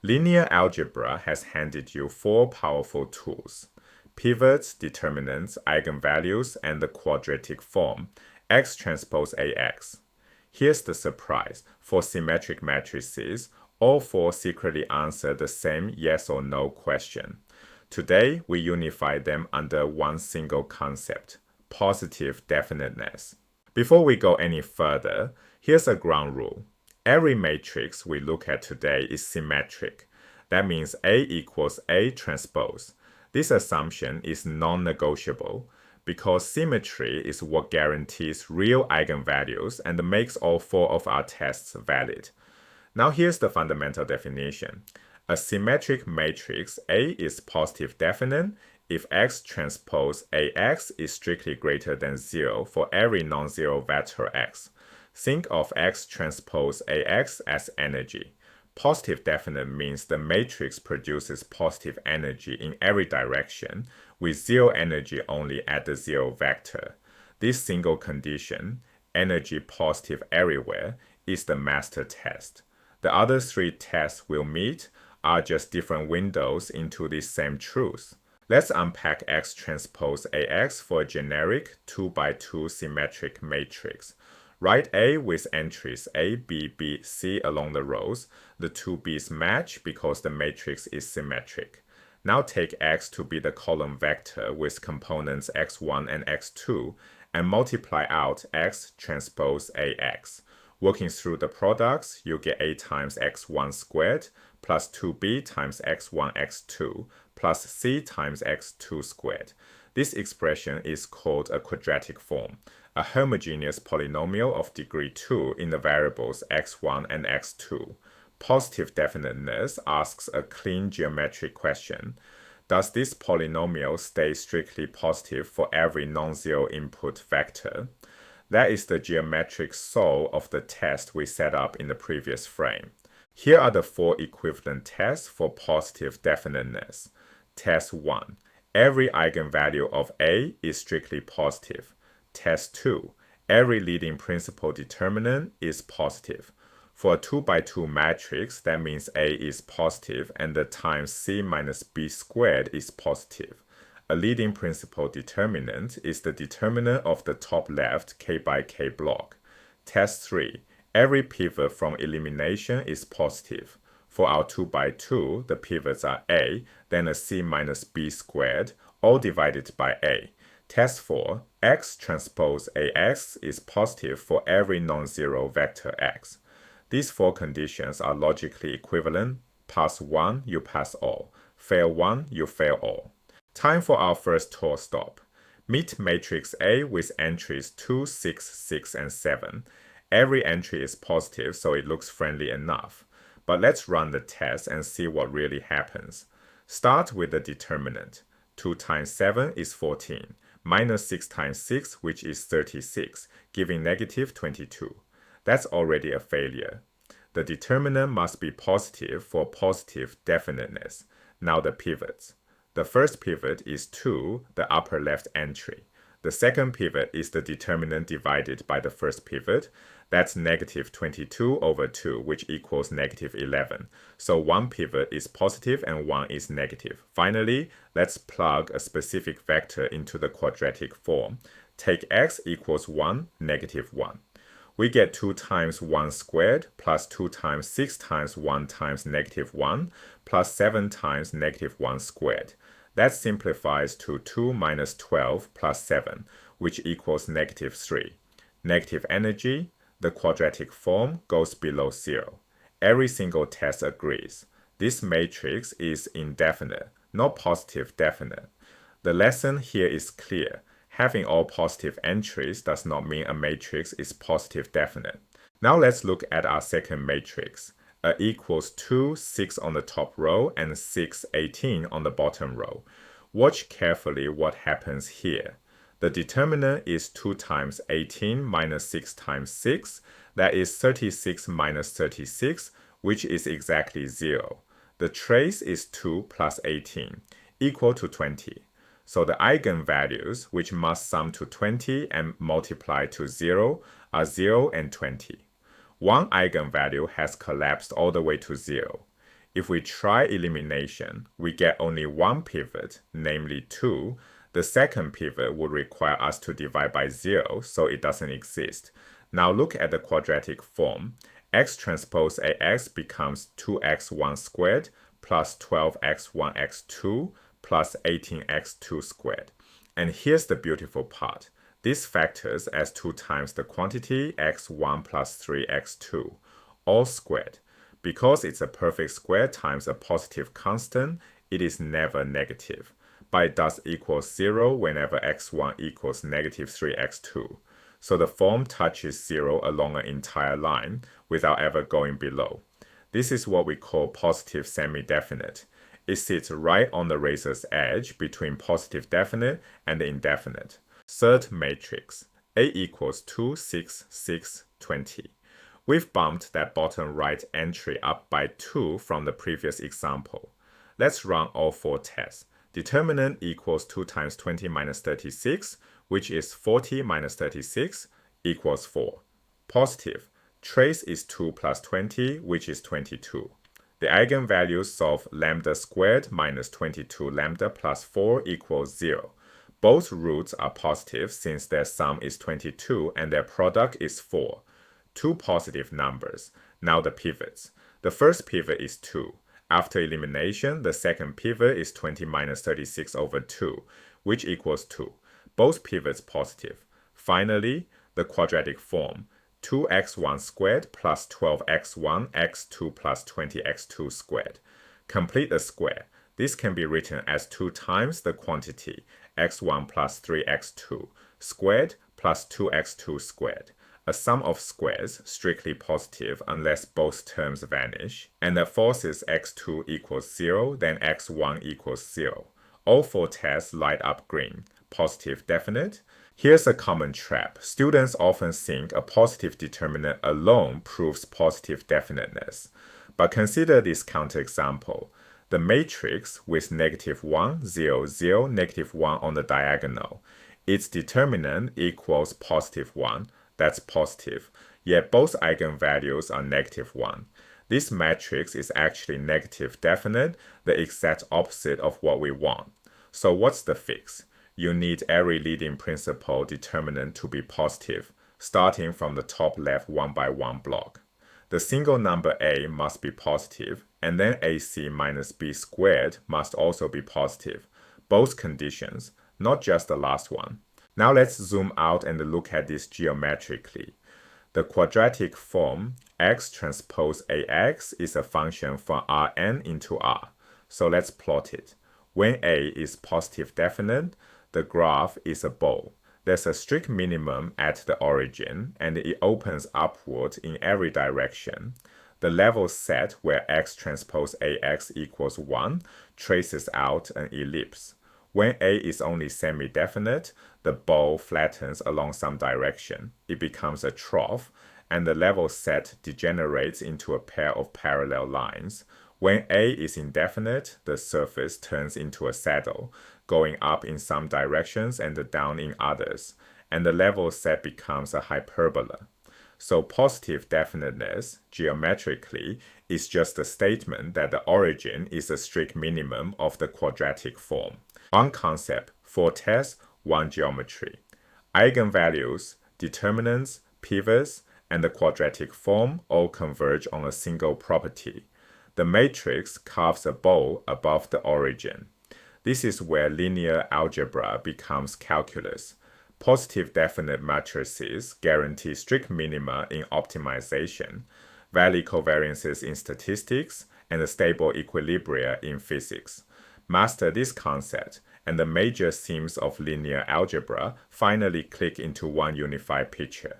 Linear algebra has handed you four powerful tools: pivots, determinants, eigenvalues, and the quadratic form, x'Ax. Here's the surprise: for symmetric matrices, all four secretly answer the same yes or no question. Today, we unify them under one single concept: positive definiteness. Before we go any further, here's a ground rule. Every matrix we look at today is symmetric. That means A equals A transpose. This assumption is non-negotiable because symmetry is what guarantees real eigenvalues and makes all four of our tests valid. Now here's the fundamental definition. A symmetric matrix A is positive definite if x transpose Ax is strictly greater than 0 for every non-zero vector x. Think of x transpose Ax as energy. Positive definite means the matrix produces positive energy in every direction, with zero energy only at the zero vector. This single condition, energy positive everywhere, is the master test. The other three tests we'll meet are just different windows into this same truth. Let's unpack x transpose Ax for a generic 2x2 symmetric matrix. Write A with entries A, B, B, C along the rows. The two B's match because the matrix is symmetric. Now take X to be the column vector with components x1 and x2 and multiply out x transpose Ax. Working through the products, you get A times x1 squared plus 2b times x1, x2 plus c times x2 squared. This expression is called a quadratic form, a homogeneous polynomial of degree 2 in the variables x1 and x2. Positive definiteness asks a clean geometric question. Does this polynomial stay strictly positive for every non-zero input vector? That is the geometric soul of the test we set up in the previous frame. Here are the four equivalent tests for positive definiteness. Test 1. Every eigenvalue of A is strictly positive. Test 2. Every leading principal determinant is positive. For a 2x2 matrix, that means A is positive and the times C minus B squared is positive. A leading principal determinant is the determinant of the top left K by K block. Test 3. Every pivot from elimination is positive. For our 2x2, the pivots are A, then a C minus B squared, all divided by A. Test 4. X transpose Ax is positive for every non-zero vector x. These four conditions are logically equivalent. Pass one, you pass all. Fail one, you fail all. Time for our first tour stop. Meet matrix A with entries 2, 6, 6, and 7. Every entry is positive, so it looks friendly enough. But let's run the test and see what really happens. Start with the determinant. 2 times 7 is 14. Minus 6 times 6, which is 36, giving negative 22. That's already a failure. The determinant must be positive for positive definiteness. Now the pivots. The first pivot is 2, the upper left entry. The second pivot is the determinant divided by the first pivot. That's negative 22 over 2, which equals negative 11. So one pivot is positive and one is negative. Finally, let's plug a specific vector into the quadratic form. Take x equals 1, negative 1. We get 2 times 1 squared plus 2 times 6 times 1 times negative 1 plus 7 times negative 1 squared. That simplifies to 2 minus 12 plus 7, which equals negative 3. Negative energy, the quadratic form goes below 0. Every single test agrees. This matrix is indefinite, not positive definite. The lesson here is clear. Having all positive entries does not mean a matrix is positive definite. Now let's look at our second matrix. A equals 2, 6 on the top row and 6, 18 on the bottom row. Watch carefully what happens here. The determinant is 2 times 18 minus 6 times 6. That is 36 minus 36, which is exactly 0. The trace is 2 plus 18, equal to 20. So the eigenvalues, which must sum to 20 and multiply to 0, are 0 and 20. One eigenvalue has collapsed all the way to 0. If we try elimination, we get only one pivot, namely 2. The second pivot would require us to divide by 0, so it doesn't exist. Now look at the quadratic form. x'Ax becomes 2x1² plus 12x₁x₂ plus 18x₂². And here's the beautiful part. This factors as 2 times the quantity x1 plus 3x2, all squared. Because it's a perfect square times a positive constant, it is never negative. But it does equal 0 whenever x1 equals negative 3x2. So the form touches 0 along an entire line without ever going below. This is what we call positive semi-definite. It sits right on the razor's edge between positive definite and the indefinite. Third matrix, A equals 2, 6, 6, 20. We've bumped that bottom right entry up by 2 from the previous example. Let's run all 4 tests. Determinant equals 2 times 20 minus 36, which is 40 minus 36, equals 4. Positive. Trace is 2 plus 20, which is 22. The eigenvalues solve lambda squared minus 22 lambda plus 4 equals 0. Both roots are positive since their sum is 22 and their product is 4. Two positive numbers. Now the pivots. The first pivot is 2. After elimination, the second pivot is 20 minus 36 over 2, which equals 2. Both pivots positive. Finally, the quadratic form. 2x1² plus 12x₁x₂ plus 20x₂². Complete the square. This can be written as 2 times the quantity x1 plus 3x2 squared plus 2x2². A sum of squares strictly positive unless both terms vanish, and that forces x2 equals 0, then x1 equals 0. All 4 tests light up green. Positive definite. Here's a common trap. Students often think a positive determinant alone proves positive definiteness. But consider this counterexample. The matrix with -1, 0, 0, -1 on the diagonal. Its determinant equals +1. That's positive. Yet both eigenvalues are -1. This matrix is actually negative definite, the exact opposite of what we want. So what's the fix? You need every leading principal determinant to be positive, starting from the top left 1 by 1 block. The single number a must be positive, and then ac minus b squared must also be positive. Both conditions, not just the last one. Now let's zoom out and look at this geometrically. The quadratic form x'Ax is a function from Rn into R. So let's plot it. When a is positive definite, the graph is a bowl. There's a strict minimum at the origin, and it opens upward in every direction. The level set where x'Ax equals 1 traces out an ellipse. When a is only semi-definite, the bowl flattens along some direction. It becomes a trough, and the level set degenerates into a pair of parallel lines. When a is indefinite, the surface turns into a saddle, going up in some directions and down in others, and the level set becomes a hyperbola. So positive definiteness, geometrically, is just a statement that the origin is a strict minimum of the quadratic form. One concept, 4 tests, 1 geometry. Eigenvalues, determinants, pivots, and the quadratic form all converge on a single property. The matrix carves a bowl above the origin. This is where linear algebra becomes calculus. Positive definite matrices guarantee strict minima in optimization, valid covariances in statistics, and stable equilibria in physics. Master this concept, and the major themes of linear algebra finally click into one unified picture.